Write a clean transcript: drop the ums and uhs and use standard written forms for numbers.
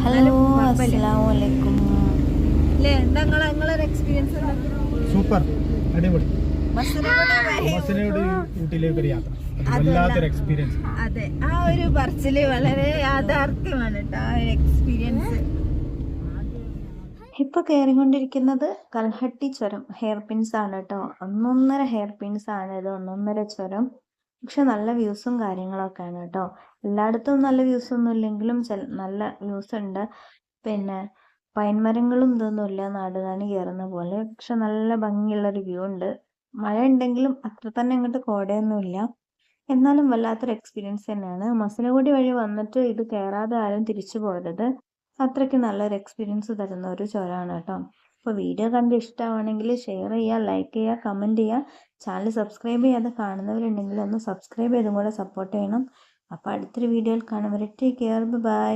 Hello, അസ്സലാമു അലൈക്കും. Experience super, അടിപൊളി. മസനഗുഡി ഊട്ടിയിലേക്ക് ഒരു യാത്ര, വല്ലാത്തൊരു എക്സ്പീരിയൻസ്. അതെ, ആ ഒരു പറച്ചില് വളരെ യാഥാർത്ഥ്യമാണ് കേട്ടോ. ആ ഒരു എക്സ്പീരിയൻസ്. ഇപ്പൊ കയറിക്കൊണ്ടിരിക്കുന്നത് കൽഹട്ടി ചുരം. ഹെയർ പിൻസ് ആണ് കേട്ടോ. ഒന്നൊന്നര ഹെയർ പിൻസ് ആണ് ഇത്, ഒന്നൊന്നര ചുരം. പക്ഷെ നല്ല വ്യൂസും കാര്യങ്ങളൊക്കെ ആണ് കേട്ടോ. എല്ലായിടത്തും നല്ല വ്യൂസ് ഒന്നും ഇല്ലെങ്കിലും നല്ല വ്യൂസ് ഉണ്ട്. പിന്നെ പൈൻമരങ്ങളും ഇതൊന്നുമില്ല, നാടുകാണി കയറുന്ന പോലെ. പക്ഷെ നല്ല ഭംഗിയുള്ളൊരു വ്യൂ ഉണ്ട്. മഴ ഉണ്ടെങ്കിലും അത്ര തന്നെ അങ്ങോട്ട് കോടയൊന്നുമില്ല. എന്നാലും വല്ലാത്തൊരു എക്സ്പീരിയൻസ് തന്നെയാണ്. മസനഗുഡി വഴി വന്നിട്ട് ഇത് കയറാതെ ആരും തിരിച്ചു പോകരുത്. അത്രയ്ക്ക് നല്ലൊരു എക്സ്പീരിയൻസ് തരുന്ന ഒരു ചുരമാണ് കേട്ടോ. അപ്പോൾ വീഡിയോ കണ്ട് ഇഷ്ടമാണെങ്കിൽ ഷെയർ ചെയ്യുക, ലൈക്ക് ചെയ്യുക, കമൻറ്റ് ചെയ്യുക. ചാനൽ സബ്സ്ക്രൈബ് ചെയ്യാതെ കാണുന്നവരുണ്ടെങ്കിൽ ഒന്ന് സബ്സ്ക്രൈബ് ചെയ്തും കൂടെ സപ്പോർട്ട് ചെയ്യണം. അപ്പോൾ അടുത്തൊരു വീഡിയോയിൽ കാണും വരെ ടേക്ക് കെയർ, ബൈ.